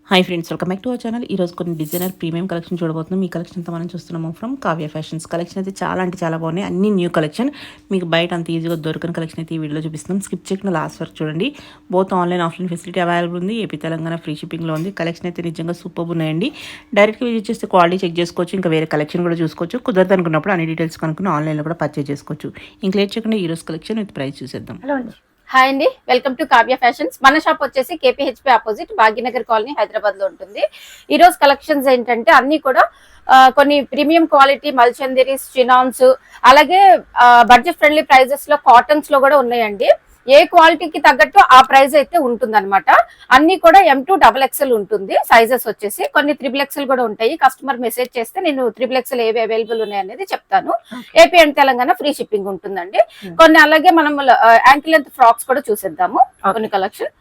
Hi friends, welcome back to our channel. ఈరోజు కొన్ని designer premium collection చూడబోతున్నాం. ఈ కలెక్షన్ అంతా మనం చూస్తున్నాము ఫ్రమ్ కావ్య ఫ్యాషన్స్. కలెక్షన్ అయితే చాలా అంటే చాలా బాగున్నాయి. అన్ని న్యూ కలెక్షన్, మీకు బయట అంత ఈజీగా దొరకని కలెక్షన్ అయితే ఈ వీడియోలో చూపిస్తున్నాం. స్కిప్ చేయకుండా లాస్ట్ వరకు చూడండి. Both online offline facility available ఉంది. ఏపీ తెలంగాణ ఫ్రీ షిప్పింగ్లో ఉంది. కలెక్షన్ అయితే నిజంగా సూపర్ ఉన్నాయండి. డైరెక్ట్గా విజిట్ చేస్తే క్వాలిటీ చెక్ చేసుకోవచ్చు. ఇంకా వేరే కలెక్షన్ కూడా చూసుకోవచ్చు. కుదరదు అనుకున్నప్పుడు అన్ని డీటెయిల్స్ కనుక్కుని ఆన్లైన్లో కూడా పర్చేజ్ చేసుకోవచ్చు. ఇంకా లేట్ చేయకుండా ఈ రోజు కలెక్షన్ విత్ ప్రైస్ చూసేద్దాం. హలో అండి. హాయ్ అండి, వెల్కమ్ టు కావ్య ఫ్యాషన్స్. మన షాప్ వచ్చేసి KPHP opposite Bhagyanagar colony Hyderabad లో ఉంటుంది. ఈ రోజు కలెక్షన్స్ ఏంటంటే అన్ని కూడా కొన్ని ప్రీమియం క్వాలిటీ మల్చందరీస్, చినాన్స్, అలాగే బడ్జెట్ ఫ్రెండ్లీ ప్రైజెస్ లో కాటన్స్ లో కూడా ఉన్నాయండి. ఏ క్వాలిటీకి తగ్గట్టు ఆ ప్రైస్ అయితే ఉంటుంది అనమాట. అన్ని కూడా M2 XXL ఉంటుంది. సైజెస్ వచ్చేసి కొన్ని XXL కూడా ఉంటాయి. కస్టమర్ మెసేజ్ చేస్తే నేను XXL ఏవి అవైలబుల్ ఉన్నాయి అనేది చెప్తాను. AP and Telangana free shipping ఉంటుందండి. కొన్ని అలాగే మనం యాంకిల్ లెంత్ ఫ్రాక్స్ కూడా చూసేద్దాము. కొన్ని కలెక్షన్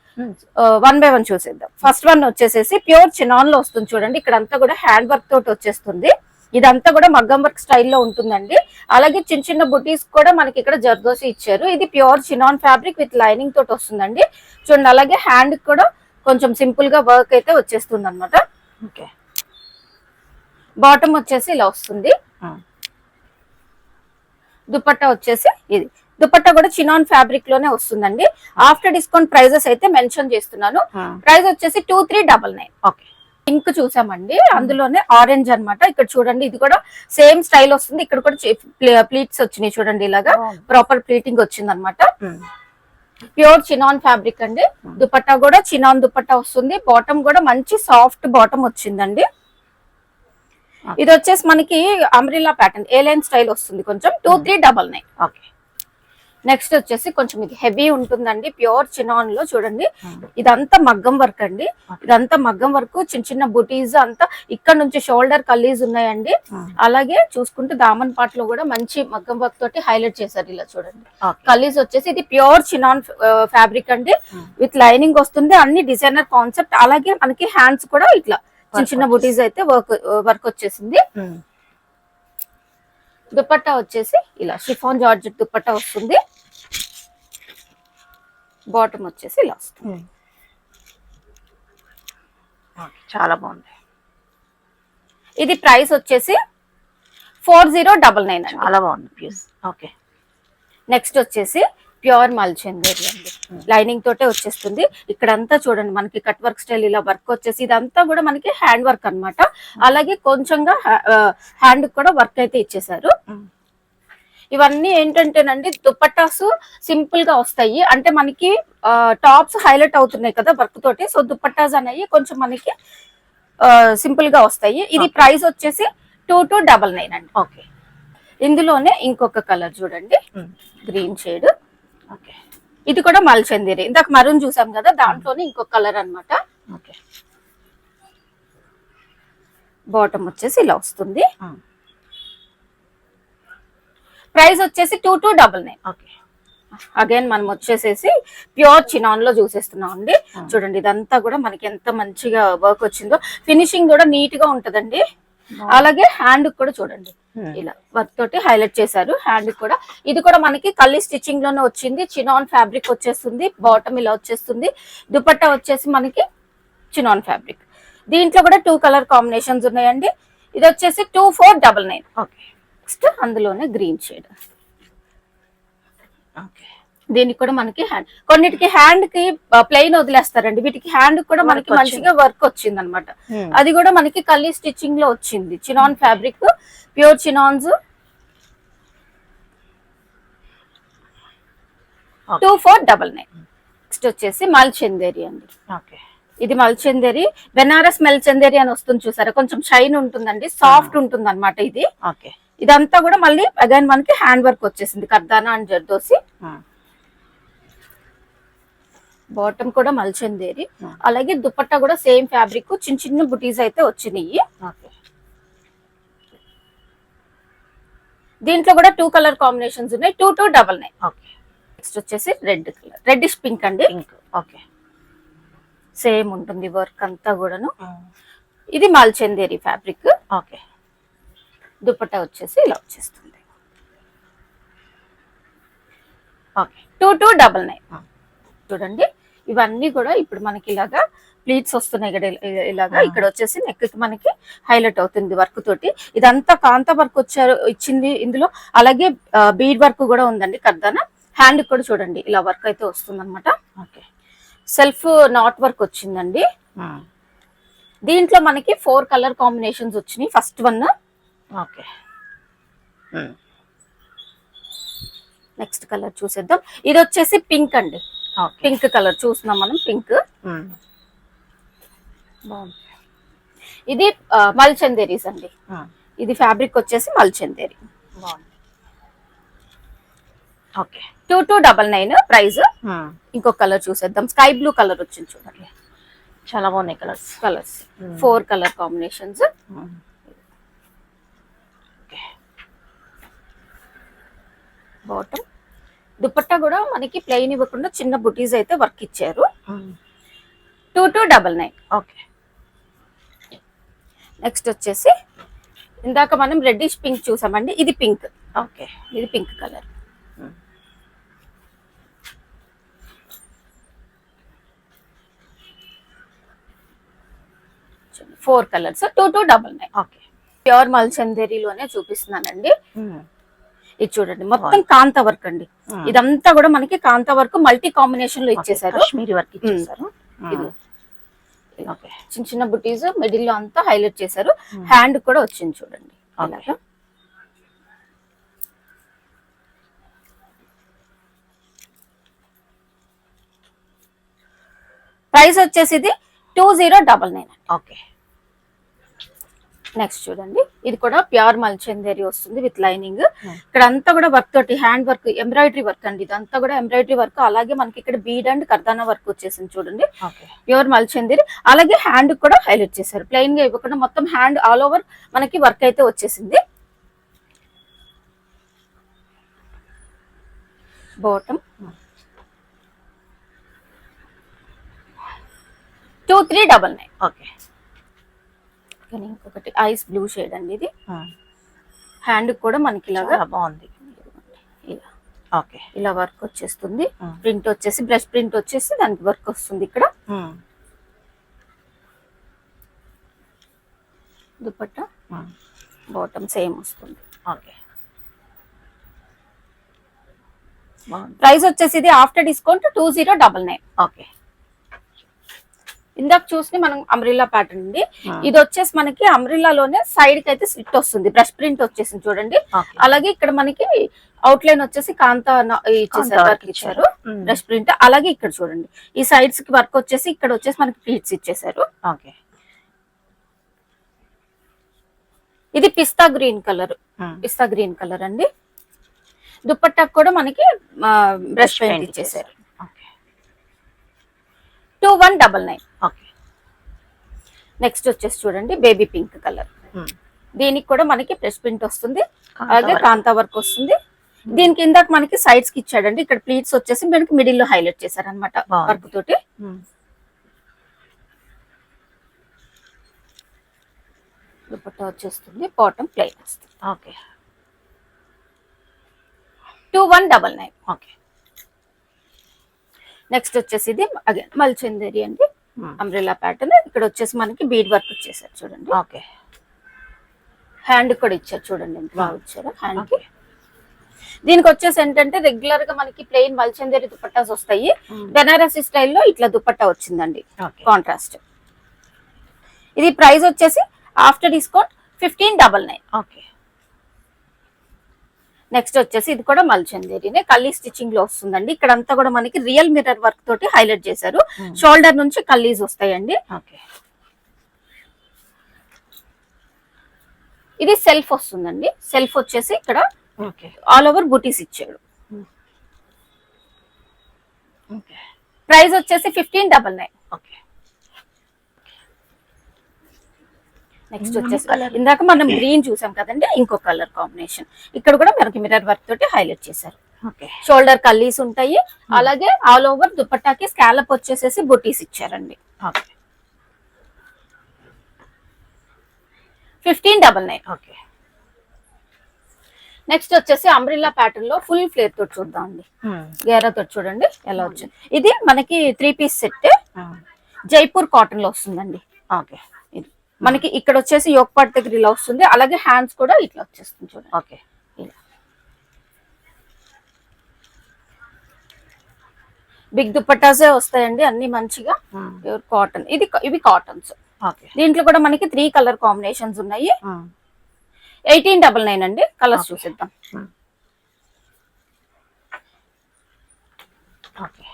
వన్ బై వన్ చూసేద్దాం. ఫస్ట్ వన్ వచ్చేసేసి ప్యూర్ చినాన్ లో వస్తుంది చూడండి. ఇక్కడ అంతా కూడా హ్యాండ్ వర్క్ తోటి వచ్చేస్తుంది. ఇదంతా కూడా మగ్గం వర్క్ స్టైల్లో ఉంటుందండి. అలాగే చిన్న చిన్న బుటీస్ కూడా మనకి ఇక్కడ జర్దోసి ఇచ్చారు. ఇది pure chinon fabric with lining తోటి వస్తుందండి. చూడండి, అలాగే హ్యాండ్ కూడా కొంచెం సింపుల్ గా వర్క్ అయితే వచ్చేస్తుంది అనమాట. ఓకే, బాటమ్ వచ్చేసి ఇలా వస్తుంది. దుపట్టా వచ్చేసి ఇది. దుపట్టా కూడా చినాన్ ఫ్యాబ్రిక్ లోనే వస్తుందండి. ఆఫ్టర్ డిస్కౌంట్ ప్రైజెస్ అయితే మెన్షన్ చేస్తున్నాను. ప్రైస్ వచ్చేసి 2399. ఓకే, పింక్ చూసామండి, అందులోనే ఆరెంజ్ అన్నమాట. ఇక్కడ చూడండి, ఇది కూడా సేమ్ స్టైల్ వస్తుంది. ఇక్కడ కూడా ప్లీట్స్ వచ్చినాయి చూడండి, ఇలాగా ప్రాపర్ ప్లీటింగ్ వచ్చింది అనమాట. ప్యూర్ చినాన్ ఫ్యాబ్రిక్ అండి. దుపట్టా కూడా చినాన్ దుపట్టా వస్తుంది. బాటమ్ కూడా మంచి సాఫ్ట్ బాటమ్ వచ్చిందండి. ఇది వచ్చేసి మనకి అంబ్రిల్లా ప్యాటర్న్ ఏ లైన్ స్టైల్ వస్తుంది. కొంచెం 2399. ఓకే, నెక్స్ట్ వచ్చేసి కొంచెం ఇది హెవీ ఉంటుందండి. ప్యూర్ చినాన్ లో చూడండి, ఇదంతా మగ్గం వర్క్ అండి. ఇదంతా మగ్గం వర్క్, చిన్న చిన్న బుటీస్ అంతా ఇక్కడ నుంచి షోల్డర్ కల్లీస్ ఉన్నాయండి. అలాగే చూసుకుంటే దామన్ పార్ట్ లో కూడా మంచి మగ్గం వర్క్ తోటి హైలైట్ చేశారు. ఇలా చూడండి, కల్లీస్ వచ్చేసి ఇది ప్యూర్ చినాన్ ఫ్యాబ్రిక్ అండి. విత్ లైనింగ్ వస్తుంది. అన్ని డిజైనర్ కాన్సెప్ట్. అలాగే మనకి హ్యాండ్స్ కూడా ఇట్లా చిన్న చిన్న బుటీస్ అయితే వర్క్ వచ్చేసింది. దుపట్టా వచ్చేసి ఇలా షిఫాన్ జార్జెట్ దుపట్టా వస్తుంది. బాటమ్ వచ్చేసి ఇలా వస్తుంది. చాలా బాగుంది. ఇది ప్రైస్ వచ్చేసి 4099 అండి. చాలా బాగుంది పీస్. ఓకే, నెక్స్ట్ వచ్చేసి ప్యూర్ మల్చందేరి అండి. లైనింగ్ తోటే వచ్చేస్తుంది. ఇక్కడంతా చూడండి, మనకి కట్ వర్క్ స్టైల్ ఇలా వర్క్ వచ్చేసి ఇదంతా కూడా మనకి హ్యాండ్ వర్క్ అన్నమాట. అలాగే కొంచెంగా హ్యాండ్ కూడా వర్క్ అయితే ఇచ్చేసారు. ఇవన్నీ ఏంటంటేనండి, దుపట్టాస్ సింపుల్ గా వస్తాయి. అంటే మనకి టాప్స్ హైలైట్ అవుతున్నాయి కదా వర్క్ తోటి. సో దుపట్టాస్ అనేవి కొంచెం మనకి సింపుల్ గా వస్తాయి. ఇది ప్రైస్ వచ్చేసి 2299 అండి. ఓకే, ఇందులోనే ఇంకొక కలర్ చూడండి, గ్రీన్ షేడ్. ఓకే, ఇది కూడా మల్చందేరి. ఇందాక మరూన్ చూసాం కదా, దాంట్లోనే ఇంకొక కలర్ అన్నమాట. ఓకే, బాటమ్ వచ్చేసి ఇలా వస్తుంది. ప్రైస్ వచ్చేసి 2299. ఓకే, అగైన్ మనం వచ్చేసేసి ప్యూర్ చినాన్ లో చూసేస్తున్నాం అండి. చూడండి, ఇదంతా కూడా మనకి ఎంత మంచిగా వర్క్ వచ్చిందో. ఫినిషింగ్ కూడా నీట్ గా ఉంటదండి. అలాగే హ్యాండ్ కూడా చూడండి, ఇలా వర్క్ తోటి హైలైట్ చేశారు. హ్యాండ్ కూడా ఇది కూడా మనకి కల్లీ స్టిచ్చింగ్ లోనే వచ్చింది. చినాన్ ఫ్యాబ్రిక్ వచ్చేస్తుంది. బాటమ్ ఇలా వచ్చేస్తుంది. దుపట్టా వచ్చేసి మనకి చినాన్ ఫ్యాబ్రిక్. దీంట్లో కూడా 2 కలర్ కాంబినేషన్స్ ఉన్నాయండి. ఇది వచ్చేసి 2499. ఓకే, నెక్స్ట్ అందులోనే గ్రీన్ షేడ్. దీనికి కూడా మనకి హ్యాండ్, కొన్నిటికి హ్యాండ్ కి ప్లెయిన్ వదిలేస్తారండి. వీటికి హ్యాండ్ కూడా మనకి మంచిగా వర్క్ వచ్చింది అనమాట. అది కూడా మనకి కల్లీ స్టిచ్చింగ్ లో వచ్చింది. Chinon fabric, pure చినాన్స్. 2499. నెక్స్ట్ వచ్చేసి మల్చందేరి అండి. ఇది మల్చందేరి, బెనారస్ మల్చందేరి అని వస్తుంది చూసారా. కొంచెం షైన్ ఉంటుందండి, సాఫ్ట్ ఉంటుంది అనమాట ఇది. ఇదంతా కూడా మళ్ళీ అగైన్ మనకి హ్యాండ్ వర్క్ వచ్చేసింది. కర్దానా అండ్ జర్దోసి. బాటమ్ కూడా మల్చందేరి. అలాగే దుపట్టా కూడా సేమ్ ఫ్యాబ్రిక్, చిన్న చిన్న బుటీస్ అయితే వచ్చినాయి. దీంట్లో కూడా 2 కలర్ కాంబినేషన్స్ ఉన్నాయి. 2299. నెక్స్ట్ వచ్చేసి రెడ్ కలర్, రెడ్డిష్ పింక్ అండి. ఓకే, సేమ్ ఉంటుంది వర్క్ అంతా కూడాను. ఇది మల్చందేరి ఫ్యాబ్రిక్. ఓకే, దుపట్టా వచ్చేసి ఇలా వచ్చేస్తుంది. ఓకే, 2299. చూడండి, ఇవన్నీ కూడా ఇప్పుడు మనకి ఇలాగా ప్లీట్స్ వస్తున్నాయి ఇక్కడ ఇలాగా. ఇక్కడ వచ్చేసి నెక్ కి మనకి హైలైట్ అవుతుంది వర్క్ తోటి. ఇదంతా కాంతా వర్క్ ఇచ్చింది ఇందులో. అలాగే బీడ్ వర్క్ కూడా ఉందండి కర్దానా. హ్యాండ్ కూడా చూడండి ఇలా వర్క్ అయితే వస్తుంది అనమాట. ఓకే. సెల్ఫ్ నాట్ వర్క్ వచ్చిందండి. దీంట్లో మనకి 4 కలర్ కాంబినేషన్స్ వచ్చినాయి. First one. Okay. Next colour చూసేద్దాం. ఇది వచ్చేసి పింక్ అండి. పింక్ కలర్ చూస్తున్నాం మనం. పింక్ ఇది మల్చందేరీస్ అండి. ఇది ఫ్యాబ్రిక్ వచ్చేసి మల్చందేరి. ఓకే. 2299 ప్రైస్. ఇంకో కలర్ చూసేద్దాం. స్కై బ్లూ కలర్ వచ్చింది చూడండి. చాలా బాగున్నాయి colours. 4 colour combinations. Bottom. Dupatta కూడా మనకి ప్లెయిన్ ఇవ్వకుండా చిన్న బుటీస్ అయితే వర్క్ ఇచ్చారు. 2299. ఓకే. నెక్స్ట్ వచ్చేసి ఇందాక మనం రెడ్డిష్ పింక్ చూసామండి. ఇది పింక్. ఓకే. ఇది pink colour. 4 colours. 2299. Okay. Pure మల్చందేరీలోనే చూపిస్తున్నానండి. ఇది చూడండి మొత్తం కాంతా వర్క్ అండి. ఇదంతా కూడా మనకి కాంతా వర్క్ మల్టీ కాంబినేషన్ లో ఇచ్చేసారు. వర్క్ ఇచ్చేసారు. చిన్న చిన్న బుటీస్ మిడిల్ లో అంతా హైలైట్ చేశారు. హ్యాండ్ కూడా వచ్చింది చూడండి. అలాగా ప్రైస్ వచ్చేసి ఇది 2099. ఓకే. నెక్స్ట్ చూడండి. ఇది కూడా ప్యూర్ మల్చందేరి వస్తుంది విత్ లైనింగ్. ఇక్కడ అంతా కూడా వర్క్ తోటి హ్యాండ్ వర్క్, ఎంబ్రాయిడరీ వర్క్ అండి. ఇదంతా కూడా ఎంబ్రాయిడరీ వర్క్. అలాగే మనకి ఇక్కడ బీడ్ అండ్ కర్దానా వర్క్ వచ్చేసింది చూడండి. ప్యూర్ మల్చందేరి. అలాగే హ్యాండ్ కూడా హైలైట్ చేశారు. ప్లెయిన్ గా ఇవ్వకుండా మొత్తం హ్యాండ్ ఆల్ ఓవర్ మనకి వర్క్ అయితే వచ్చేసింది. బాటమ్ 2399. ఓకే. ఇంకొకటి ఐస్ బ్లూ షేడ్ అండి. ఇది హ్యాండ్ కూడా మనకి ఇలాగా బాగుంది. ఇలా ఓకే. ఇలా వర్క్ వచ్చేస్తుంది. ప్రింట్ వచ్చేసి బ్రష్ ప్రింట్ వచ్చేసి దానికి వర్క్ వస్తుంది ఇక్కడ. దుపట్టా బాటమ్ సేమ్ వస్తుంది. ఓకే. ప్రైస్ వచ్చేసి ఇది ఆఫ్టర్ డిస్కౌంట్ 2099. ఓకే. ఇందాక చూసి మనం అంబ్రిల్లా ప్యాటర్న్ అండి. ఇది వచ్చేసి మనకి అంబ్రిల్లాలోనే సైడ్ కి అయితే స్లిట్ వస్తుంది. బ్రష్ ప్రింట్ వచ్చేసింది చూడండి. అలాగే ఇక్కడ మనకి అవుట్ లైన్ వచ్చేసి కాంతా వర్క్ ఇచ్చారు. Brush print. అలాగే ఇక్కడ చూడండి ఈ సైడ్స్ కి వర్క్ వచ్చేసి ఇక్కడ వచ్చేసి మనకి ప్లీట్స్ ఇచ్చేసారు. ఓకే. ఇది పిస్తా గ్రీన్ కలర్ అండి. దుపట్టా కూడా మనకి బ్రష్ పెయింట్ ఇచ్చేసారు. 2199. ఓకే. నెక్స్ట్ వచ్చేసి చూడండి బేబీ పింక్ కలర్. దీనికి కూడా మనకి బ్రష్ ప్రింట్ వస్తుంది. అలాగే కాంతా వర్క్ వస్తుంది. దీనికి ఇందాక మనకి సైడ్స్ కి ఇచ్చాడండి. ఇక్కడ ప్లీట్స్ వచ్చేసి మనకి మిడిల్ లో హైలైట్ చేశారనమాట వర్క్ తోటి. దుపట్టా వచ్చేస్తుంది. బాటమ్ ప్లెయిన్ వస్తుంది. ఓకే. 2199. ఓకే. నెక్స్ట్ వచ్చేసి ఇది అగైన్ మల్చందేరి అండి. Umbrella pattern. ఇక్కడ వచ్చేసి మనకి బీడ్ వర్క్ వచ్చేసారు చూడండి. ఓకే. హ్యాండ్ కూడా ఇచ్చారు చూడండి ఎంత బాగా ఇచ్చారు హ్యాండ్ కి. దీనికి వచ్చేసి ఏంటంటే రెగ్యులర్ గా మనకి ప్లెయిన్ మల్చందేరి దుపట్టాస్ వస్తాయి. బెనారసీ స్టైల్లో ఇట్లా దుపట్టా వచ్చిందండి కాంట్రాస్ట్. ఇది ప్రైస్ వచ్చేసి ఆఫ్టర్ డిస్కౌంట్ 1599. ఓకే. నెక్స్ట్ వచ్చేసి ఇది కూడా మల్చందేరినే కల్లీ స్టిచ్చింగ్ లో వస్తుందండి. ఇక్కడ అంతా కూడా మనకి రియల్ మిర్రర్ వర్క్ తోటి హైలైట్ చేశారు. షోల్డర్ నుంచి కల్లీస్ వస్తాయండి. ఇది సెల్ఫ్ వస్తుందండి. సెల్ఫ్ వచ్చేసి ఇక్కడ ఆల్ ఓవర్ బూటీస్ ఇచ్చాడు. ప్రైస్ వచ్చేసి 1599. నెక్స్ట్ వచ్చేసి ఇందాక మనం గ్రీన్ చూసాం కదండి. ఇంకో కలర్ కాంబినేషన్. ఇక్కడ కూడా మనకి మిర్రర్ వర్క్ తోటి హైలైట్ చేశారు. షోల్డర్ కల్లీస్ ఉంటాయి. అలాగే ఆల్ ఓవర్ దుపట్టాకి స్కాలప్ వచ్చేసేసి బుటీస్ ఇచ్చారండి. 1599. నెక్స్ట్ వచ్చేసి అంబ్రిల్లా ప్యాటర్న్ లో ఫుల్ ఫ్లేర్ తోటి చూద్దాం అండి. గేరా తోటి చూడండి ఎలా వచ్చింది. ఇది మనకి 3 పీస్ సెట్. జైపూర్ కాటన్ లో వస్తుందండి. ఓకే. ఇది మనకి ఇక్కడ వచ్చేసి యోక్ పార్ట్ దగ్గర ఇలా వస్తుంది, అలాగే హ్యాండ్స్ కూడా ఇట్లా వచ్చేస్తుంది చూడండి. ఓకే. ఇలా బిగ్ దుపట్టాసే వస్తాయండి అన్ని మంచిగా ప్యూర్ కాటన్. ఇవి కాటన్స్. ఓకే. దీంట్లో కూడా మనకి 3 కలర్ కాంబినేషన్స్ ఉన్నాయి. 1899 అండి. కలర్స్ చూసేద్దాం. ఓకే.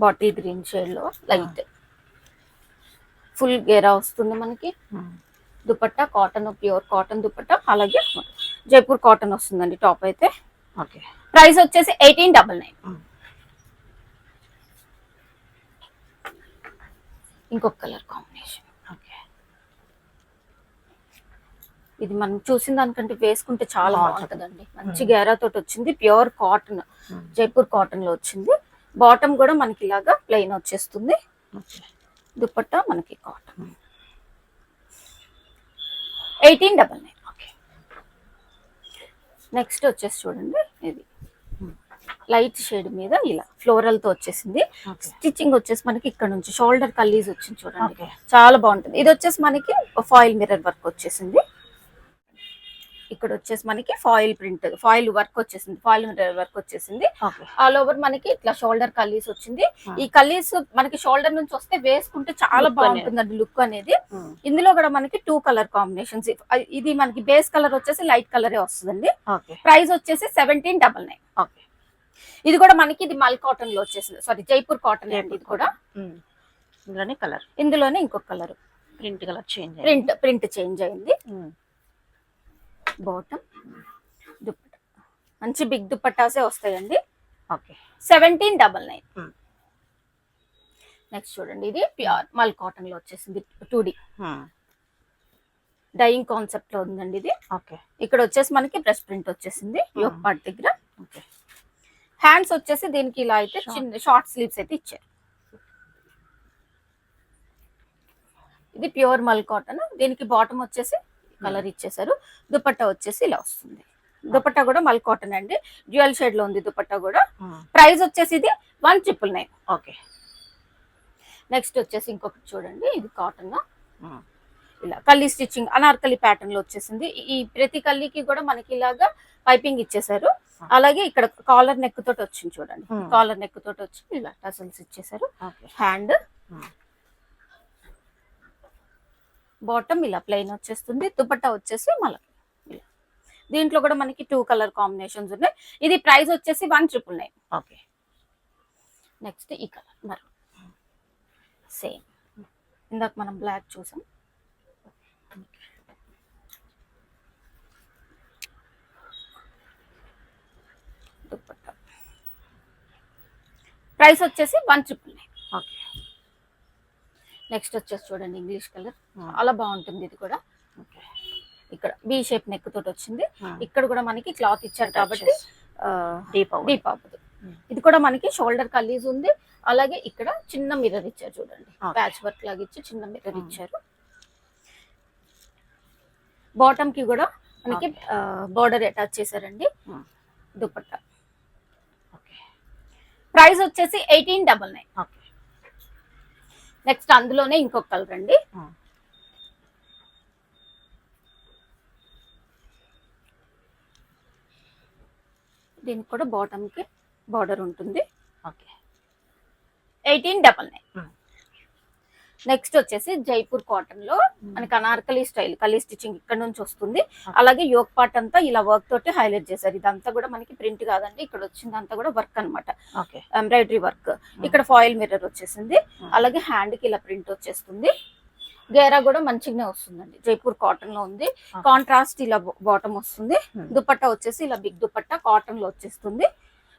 బాటిల్ గ్రీన్ షేడ్ లో లైట్ ఫుల్ గేరా వస్తుంది మనకి. Dupatta cotton, pure cotton dupatta, అలాగే జైపూర్ కాటన్ వస్తుందండి టాప్ అయితే. ఓకే. ప్రైస్ వచ్చేసి 1899. ఇంకొక కలర్ కాంబినేషన్. ఓకే. ఇది మనం చూసిన దానికంటే వేసుకుంటే చాలా బాగుంటుందండి. మంచి గేరా తోటి వచ్చింది, ప్యూర్ కాటన్, జైపూర్ కాటన్ లో వచ్చింది. బాటమ్ కూడా మనకి ఇలాగా ప్లెయిన్ వచ్చేస్తుంది. దుపట్టా మనకి కాటన్. 1899. ఓకే. నెక్స్ట్ వచ్చేసి చూడండి, ఇది లైట్ షేడ్ మీద ఇలా ఫ్లోరల్ తో వచ్చేసింది. స్టిచ్చింగ్ వచ్చేసి మనకి ఇక్కడ నుంచి షోల్డర్ కల్లీస్ వచ్చింది చూడండి, చాలా బాగుంటుంది. ఇది వచ్చేసి మనకి ఫాయిల్ మిర్రర్ వర్క్ వచ్చేసింది. ఇక్కడ వచ్చేసి మనకి ఫాయిల్ ప్రింట్, ఫాయిల్ వర్క్ వచ్చేసింది, ఫాయిల్ మిర్రర్ వర్క్ వచ్చేసింది. ఆల్ ఓవర్ మనకి ఇట్లా షోల్డర్ కల్లీస్ వచ్చింది. ఈ కల్లీస్ మనకి షోల్డర్ నుంచి వస్తే వేసుకుంటే చాలా బాగుంటుందండి లుక్ అనేది. ఇందులో కూడా మనకి 2 కలర్ కాంబినేషన్స్. ఇది మనకి బేస్ కలర్ వచ్చేసి లైట్ కలరే వస్తుందండి. ప్రైస్ వచ్చేసి 1799. ఇది కూడా మనకి ఇది మల్ కాటన్ లో వచ్చేసింది, సారీ జైపూర్ కాటన్ అండి. ఇది కూడా ఇందులోనే ఇంకొక కలర్ ప్రింట్ చేంజ్ అయింది. బాటమ్ దుపట్టా మంచి బిగ్ దుపట్టాసే వస్తాయండి. 1799. నెక్స్ట్ చూడండి, ఇది ప్యూర్ మల్ కాటన్ లో వచ్చేసింది, 2D డైయింగ్ కాన్సెప్ట్ లో ఉందండి ఇది. ఇక్కడ వచ్చేసి మనకి బ్రష్ ప్రింట్ వచ్చేసింది యోక్ పార్ట్ దగ్గర. హ్యాండ్స్ వచ్చేసి దీనికి ఇలా అయితే చిన్న షార్ట్ స్లీవ్స్ అయితే ఇచ్చారు. ఇది ప్యూర్ మల్ కాటన్. దీనికి బాటమ్ వచ్చేసి కలర్ ఇచ్చేసారు. దుపట్టా వచ్చేసి ఇలా వస్తుంది. దుపట్టా కూడా మల్ కాటన్ అండి, డ్యూయల్ షేడ్ లో ఉంది దుపట్టా కూడా. ప్రైస్ వచ్చేసి ఇది 1999. ఓకే. నెక్స్ట్ వచ్చేసి ఇంకొకటి చూడండి, ఇది కాటన్ ఇలా కల్లీ స్టిచ్చింగ్ అనార్కలి ప్యాటర్న్ లో వచ్చేసింది. ఈ ప్రతి కల్లీకి కూడా మనకి ఇలాగా పైపింగ్ ఇచ్చేసారు. అలాగే ఇక్కడ కాలర్ నెక్ తోటి వచ్చింది చూడండి, కాలర్ నెక్ తోటి వచ్చి ఇలా టసల్స్ ఇచ్చేసారు. హ్యాండ్ బాటమ్ ఇలా ప్లెయిన్ వచ్చేస్తుంది. దుపట్టా వచ్చేసి మళ్ళీ ఇలా. దీంట్లో కూడా మనకి 2 కలర్ కాంబినేషన్స్ ఉన్నాయి. ఇది ప్రైస్ వచ్చేసి 1999. ఓకే. నెక్స్ట్ ఈ కలర్ మరి సేమ్ ఇందాక మనం బ్లాక్ చూసాం. దుపట్టా ప్రైస్ వచ్చేసి 1999. ఓకే. నెక్స్ట్ వచ్చేసి చూడండి, ఇంగ్లీష్ కలర్ చాలా బాగుంటుంది. ఇది కూడా ఇక్కడ బి షేప్ నెక్ తోటి వచ్చింది. ఇక్కడ కూడా మనకి క్లాత్ ఇచ్చారు కాబట్టి డీప్ అవుతుంది. ఇది కూడా మనకి షోల్డర్ కల్లీస్ ఉంది. అలాగే ఇక్కడ చిన్న మిర్రర్ ఇచ్చారు చూడండి, ప్యాచ్ వర్క్ లాగా ఇచ్చి చిన్న మిర్రర్ ఇచ్చారు. బాటమ్ కి కూడా మనకి బోర్డర్ అటాచ్ చేశారండి. దుపట్టా ప్రైస్ వచ్చేసి 1899. నెక్స్ట్ అందులోనే ఇంకొక కలర్ అండి. దీనికి కూడా బాటమ్ కి బార్డర్ ఉంటుంది. 1899. నెక్స్ట్ వచ్చేసి జైపూర్ కాటన్ లో మనకి అనార్కలి స్టైల్ కలీ స్టిచ్చింగ్ ఇక్కడ నుంచి వస్తుంది. అలాగే యోక్ పార్ట్ అంతా ఇలా వర్క్ తోటి హైలైట్ చేశారు. ఇదంతా కూడా మనకి ప్రింట్ కాదండి, ఇక్కడ వచ్చిందంతా కూడా వర్క్ అనమాట, ఎంబ్రాయిడరీ వర్క్. ఇక్కడ ఫాయిల్ మిర్రర్ వచ్చేసింది. అలాగే హ్యాండ్ కి ఇలా ప్రింట్ వచ్చేస్తుంది. గేరా కూడా మంచిగానే వస్తుందండి, జైపూర్ కాటన్ లో ఉంది. కాంట్రాస్ట్ ఇలా బాటమ్ వస్తుంది. దుపట్టా వచ్చేసి ఇలా బిగ్ దుపట్టా కాటన్ లో వచ్చేస్తుంది.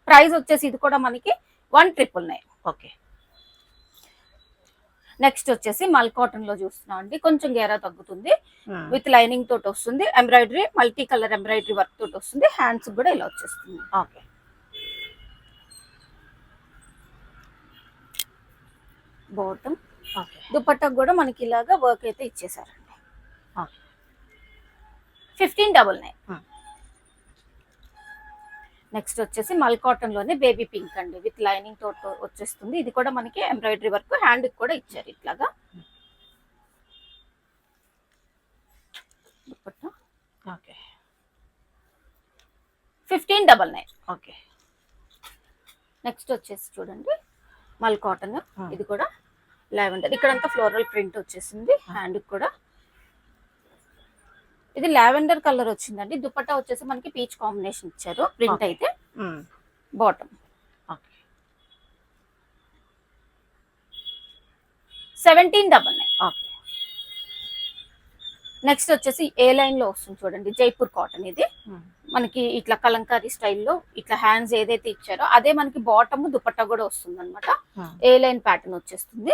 ప్రైస్ వచ్చేసి ఇది కూడా మనకి 1999. ఓకే. నెక్స్ట్ వచ్చేసి మల్ కాటన్ లో చూస్తున్నాం అండి, కొంచెం గేరా తగ్గుతుంది. విత్ లైనింగ్ తోటి వస్తుంది. Embroidery multi colour embroidery work తోటి వస్తుంది. హ్యాండ్స్ కూడా ఇలా వచ్చేస్తుంది. ఓకే. బాటమ్ దుపట్టా కూడా మనకి ఇలాగా వర్క్ అయితే ఇచ్చేసారండి. 1599. నెక్స్ట్ వచ్చేసి మల్ కాటన్ లోనే బేబీ పింక్ అండి, విత్ లైనింగ్ తోటి వచ్చేస్తుంది. ఇది కూడా మనకి ఎంబ్రాయిడరీ వర్క్, హ్యాండ్ కూడా ఇచ్చారు ఇట్లాగా. దుపట్టా ఓకే 1599. ఓకే. నెక్స్ట్ వచ్చేసి చూడండి మల్ కాటన్, ఇది కూడా లావెండర్, ఇక్కడంతా ఫ్లోరల్ ప్రింట్ వచ్చేసింది. హ్యాండ్ కూడా ఇది లావెండర్ కలర్ వచ్చిందండి. దుపట్టా వచ్చేసి మనకి పీచ్ కాంబినేషన్ ఇచ్చారు. ప్రింట్ అయితే బాటమ్. ఓకే 1799. ఓకే. నెక్స్ట్ వచ్చేసి ఏ లైన్ లో వస్తుంది చూడండి, జైపూర్ కాటన్. ఇది మనకి ఇట్లా కలంకారీ స్టైల్లో ఇట్లా హ్యాండ్స్ ఏదైతే ఇచ్చారో అదే మనకి బాటమ్ దుపట్టా కూడా వస్తుంది అనమాట. ఏ లైన్ ప్యాటర్న్ వచ్చేస్తుంది.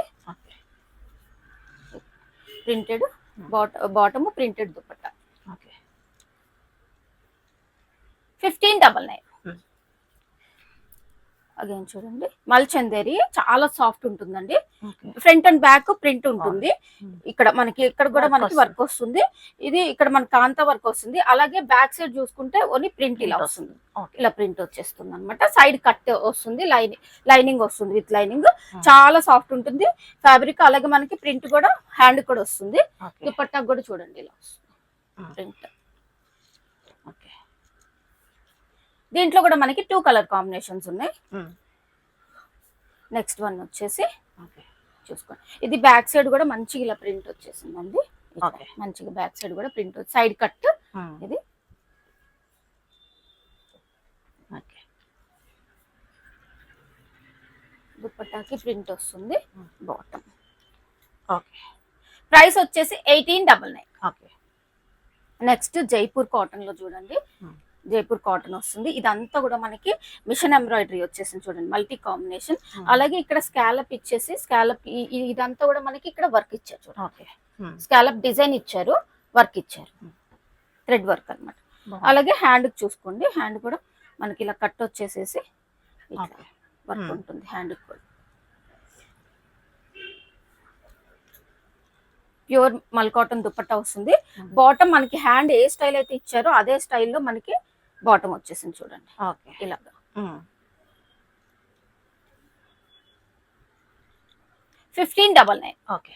Printed bottom, printed dupatta. 1599. Again చూడండి మల్ చందేరి, చాలా సాఫ్ట్ ఉంటుందండి. ఫ్రంట్ అండ్ బ్యాక్ ప్రింట్ ఉంటుంది. ఇక్కడ మనకి ఇక్కడ కూడా మనకి వర్క్ వస్తుంది. ఇది ఇక్కడ మనకి కాంతా వర్క్ వస్తుంది. అలాగే బ్యాక్ సైడ్ చూసుకుంటే ఓన్లీ ప్రింట్ ఇలా వస్తుంది. ఇలా ప్రింట్ వచ్చేస్తుంది అనమాట. సైడ్ కట్ వస్తుంది, లైనింగ్ వస్తుంది, విత్ లైనింగ్. చాలా సాఫ్ట్ ఉంటుంది ఫ్యాబ్రిక్. అలాగే మనకి ప్రింట్ కూడా హ్యాండ్ కూడా వస్తుంది. దుపట్టా కూడా చూడండి ఇలా వస్తుంది ప్రింట్. దీంట్లో కూడా మనకి 2 కలర్ కాంబినేషన్స్ ఉన్నాయి. నెక్స్ట్ వన్ వచ్చేసి చూసుకోండి, ఇది బ్యాక్ సైడ్ కూడా మంచిగా ఇలా ప్రింట్ వచ్చేసిందండి. మంచిగా బ్యాక్ సైడ్ కూడా ప్రింట్, సైడ్ కట్. ఇది దుపట్టాకి ప్రింట్ వస్తుంది. బాటమ్. ప్రైస్ వచ్చేసి 1899. నెక్స్ట్ జైపూర్ కాటన్ లో చూడండి, జైపూర్ కాటన్ వస్తుంది. ఇదంతా కూడా మనకి మిషన్ ఎంబ్రాయిడరీ వచ్చేసింది చూడండి, మల్టీ కాంబినేషన్. అలాగే ఇక్కడ స్కాలప్ ఇచ్చేసి, స్కాలప్ ఇదంతా కూడా మనకి ఇక్కడ వర్క్ ఇచ్చారు చూడండి. స్కాలప్ డిజైన్ ఇచ్చారు, వర్క్ ఇచ్చారు, థ్రెడ్ వర్క్ అన్నమాట. అలాగే హ్యాండ్ చూసుకోండి, హ్యాండ్ కూడా మనకి ఇలా కట్ వచ్చేసేసి వర్క్ ఉంటుంది హ్యాండ్ కూడా. ప్యూర్ మల్ కాటన్ దుపట్టా వస్తుంది. బాటమ్ మనకి హ్యాండ్ ఏ స్టైల్ అయితే ఇచ్చారో అదే స్టైల్లో మనకి బాటమ్ వచ్చేసింది చూడండి ఇలాగా. 1599. ఓకే.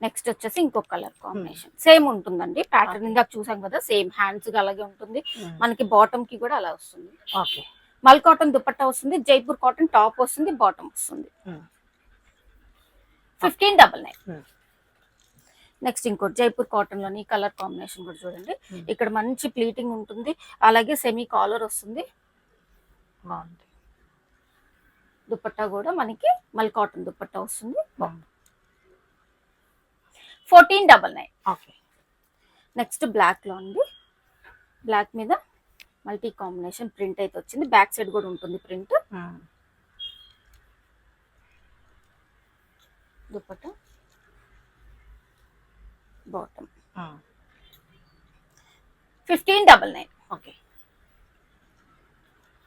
నెక్స్ట్ వచ్చేసి ఇంకొక కలర్ కాంబినేషన్, సేమ్ ఉంటుందండి ప్యాటర్న్. ఇందాక చూసాం కదా, సేమ్ హ్యాండ్స్ అలాగే ఉంటుంది. మనకి బాటమ్ కి కూడా అలా వస్తుంది. ఓకే. మల్ కాటన్ దుపట్టా వస్తుంది, జైపూర్ కాటన్ టాప్ వస్తుంది, బాటమ్ వస్తుంది. 1599. నెక్స్ట్ ఇంకోటి జైపూర్ కాటన్ లోని కలర్ కాంబినేషన్ కూడా చూడండి. ఇక్కడ మంచి ప్లీటింగ్ ఉంటుంది, అలాగే సెమీ కాలర్ వస్తుంది. దుపట్టా కూడా మనకి మల్ కాటన్ దుపట్టా వస్తుంది. 1499. నెక్స్ట్ బ్లాక్ లో అండి, బ్లాక్ మీద మల్టీ కాంబినేషన్ ప్రింట్ అయితే వచ్చింది. బ్యాక్ సైడ్ కూడా ఉంటుంది print. Dupatta bottom. 1599. Okay.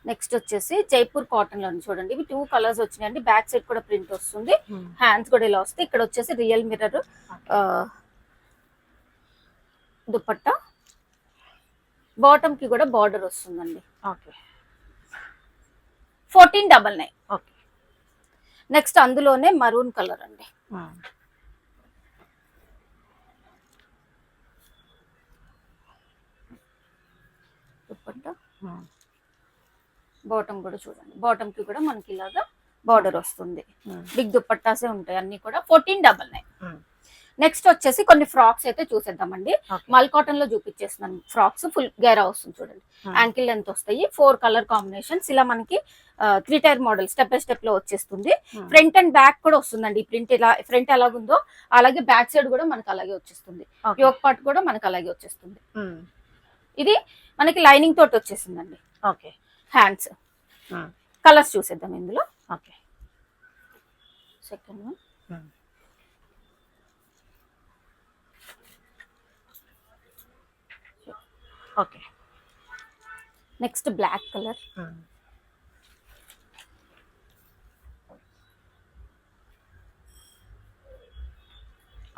Next వచ్చేసి జైపూర్ కాటన్ లో చూడండి, ఇవి 2 కలర్స్ వచ్చినాయండి. బ్యాక్ సైడ్ కూడా ప్రింట్ వస్తుంది, హ్యాండ్స్ కూడా ఇలా వస్తాయి. ఇక్కడ వచ్చేసి రియల్ మిర్రర్ దుపట్టా, బాటమ్ కి కూడా బార్డర్ వస్తుందండి. 1499. నెక్స్ట్ అందులోనే మరూన్ కలర్ అండి. దుపట్టా, బాటమ్ కూడా చూడండి, బాటమ్ కి కూడా మనకి ఇలాగా బార్డర్ వస్తుంది. బిగ్ దుపట్టాసే ఉంటాయి అన్ని కూడా. 1499. నెక్స్ట్ వచ్చేసి కొన్ని ఫ్రాక్స్ అయితే చూసేద్దామండి. మల్ కాటన్ లో చూపించేస్తున్నాను ఫ్రాక్స్. ఫుల్ గేరా వస్తుంది చూడండి, యాంకిల్ లెంత్ వస్తాయి. 4 కలర్ కాంబినేషన్స్. ఇలా మనకి 3 tier model step by step లో వచ్చేస్తుంది. ఫ్రంట్ అండ్ బ్యాక్ కూడా వస్తుందండి. ప్రింట్ ఇలా ఫ్రంట్ ఎలాగుందో అలాగే బ్యాక్ సైడ్ కూడా మనకి అలాగే వచ్చేస్తుంది. యోక్ పార్ట్ కూడా మనకి అలాగే వచ్చేస్తుంది. ఇది మనకి లైనింగ్ తోటి వచ్చేసిందండి. ఓకే. హ్యాండ్స్ కలర్స్ చూసేద్దాం ఇందులో. Okay. Second one okay. Next black colour.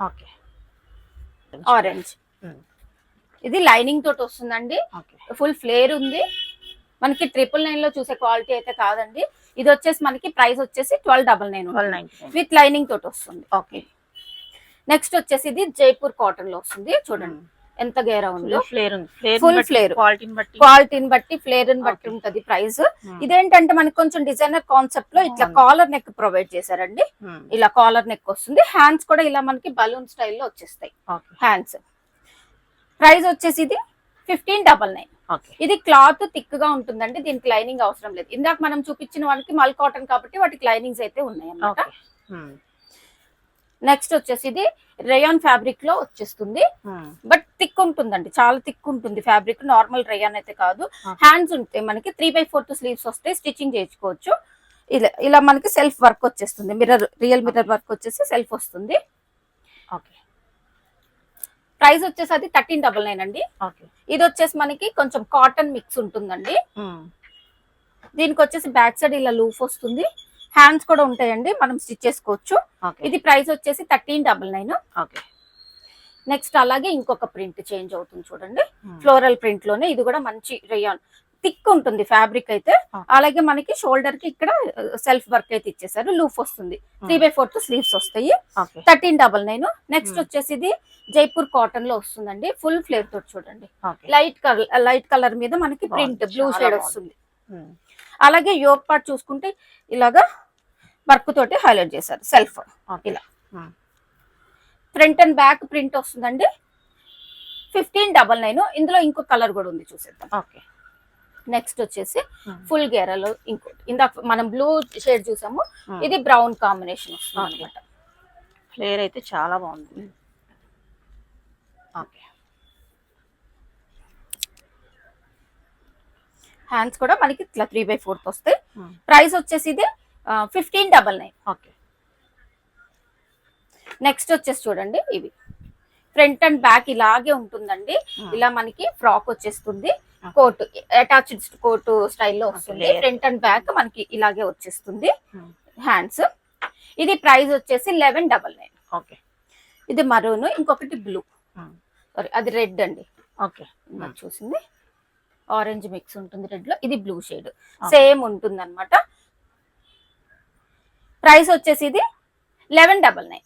Okay. Orange. ఇది లైనింగ్ తోటి వస్తుందండి. ఫుల్ ఫ్లేర్ ఉంది, మనకి 999 లో చూసే క్వాలిటీ అయితే కాదండి. ఇది వచ్చేసి మనకి ప్రైస్ వచ్చేసి 1299 విత్ లైనింగ్ తోటి వస్తుంది. ఓకే. నెక్స్ట్ వచ్చేసి ఇది జైపూర్ కాటన్ లో వస్తుంది. చూడండి ఎంత గేరా ఉందో. ఫుల్ ఫ్లేర్ క్వాలిటీని బట్టి ఫ్లేర్ ని బట్టి ఉంటది ప్రైస్. ఇదేంటంటే మనకి కొంచెం డిజైనర్ కాన్సెప్ట్ లో ఇట్లా కాలర్ నెక్ ప్రొవైడ్ చేశారండి. ఇలా కాలర్ నెక్ వస్తుంది. హ్యాండ్స్ కూడా ఇలా మనకి బలూన్ స్టైల్లో వచ్చేస్తాయి హ్యాండ్స్. ప్రైస్ వచ్చేసి ఇది 1599. ఇది క్లాత్ థిక్ గా ఉంటుందండి. దీనికి లైనింగ్ అవసరం లేదు. ఇందాక మనం చూపించిన వాళ్ళకి మల్ కాటన్ కాబట్టి వాటికి లైనింగ్స్ అయితే ఉన్నాయి అన్నమాట. నెక్స్ట్ వచ్చేసి ఇది రేయాన్ ఫ్యాబ్రిక్ లో వచ్చేస్తుంది. బట్ థిక్ ఉంటుందండి, చాలా థిక్ ఉంటుంది ఫ్యాబ్రిక్. నార్మల్ రేయాన్ అయితే కాదు. హ్యాండ్స్ ఉంటాయి మనకి 3/4 స్లీవ్స్ వస్తాయి. స్టిచ్చింగ్ చేయించుకోవచ్చు. ఇలా మనకి సెల్ఫ్ వర్క్ వచ్చేస్తుంది. రియల్ మిర్రర్ వర్క్ వచ్చేసి సెల్ఫ్ వస్తుంది. ప్రైస్ వచ్చేసి అది 1399 అండి. ఇది వచ్చేసి మనకి కొంచెం కాటన్ మిక్స్ ఉంటుందండి. దీనికి వచ్చేసి బ్యాక్ సైడ్ ఇలా లూఫ్ వస్తుంది. హ్యాండ్స్ కూడా ఉంటాయండి, మనం స్టిచ్ చేసుకోవచ్చు. ఇది ప్రైస్ వచ్చేసి 1399. నెక్స్ట్ అలాగే ఇంకొక ప్రింట్ చేంజ్ అవుతుంది చూడండి. ఫ్లోరల్ ప్రింట్ లోనే ఇది కూడా మంచి రేయాన్ థిక్ ఉంటుంది ఫ్యాబ్రిక్ అయితే. అలాగే మనకి షోల్డర్ కి ఇక్కడ సెల్ఫ్ వర్క్ అయితే ఇచ్చేసారు. లూఫ్ వస్తుంది. 3/4 స్లీవ్స్ వస్తాయి. 1399. నెక్స్ట్ వచ్చేసి ఇది జైపూర్ కాటన్ లో వస్తుందండి. ఫుల్ ఫ్లేర్ తోటి చూడండి. లైట్ కలర్ మీద మనకి ప్రింట్ బ్లూ షేడ్ వస్తుంది. అలాగే యోక్ పార్ట్ చూసుకుంటే ఇలాగా వర్క్ తోటి హైలైట్ చేశారు సెల్ఫ్. ఇలా ఫ్రంట్ అండ్ బ్యాక్ ప్రింట్ వస్తుందండి. 1599. ఇందులో ఇంకో కలర్ కూడా ఉంది, చూసేద్దాం. నెక్స్ట్ వచ్చేసి ఫుల్ గేరాలో ఇంకోటి. ఇందాక మనం బ్లూ షేడ్ చూసాము, ఇది బ్రౌన్ కాంబినేషన్ వస్తుంది అనమాట. ఫ్లేర్ అయితే చాలా బాగుంది. హ్యాండ్స్ కూడా మనకి ఇట్లా 3/4 వస్తాయి. ప్రైస్ వచ్చేసి ఇది 1599. నెక్స్ట్ వచ్చేసి చూడండి, ఇవి ఫ్రంట్ అండ్ బ్యాక్ ఇలాగే ఉంటుందండి. ఇలా మనకి ఫ్రాక్ వచ్చేస్తుంది. కోట్ అటాచ్డ్ కోట్ స్టైల్లో వస్తుంది. ఫ్రంట్ అండ్ బ్యాక్ మనకి ఇలాగే వచ్చేస్తుంది. హ్యాండ్స్. ఇది ప్రైస్ వచ్చేసి 1199. ఇది మరూన్, ఇంకొకటి బ్లూ, సారీ అది రెడ్ అండి. చూసింది ఆరెంజ్ మిక్స్ ఉంటుంది రెడ్ లో. ఇది బ్లూ షేడ్ సేమ్ ఉంటుంది అనమాట. ప్రైస్ వచ్చేసి ఇది 1199.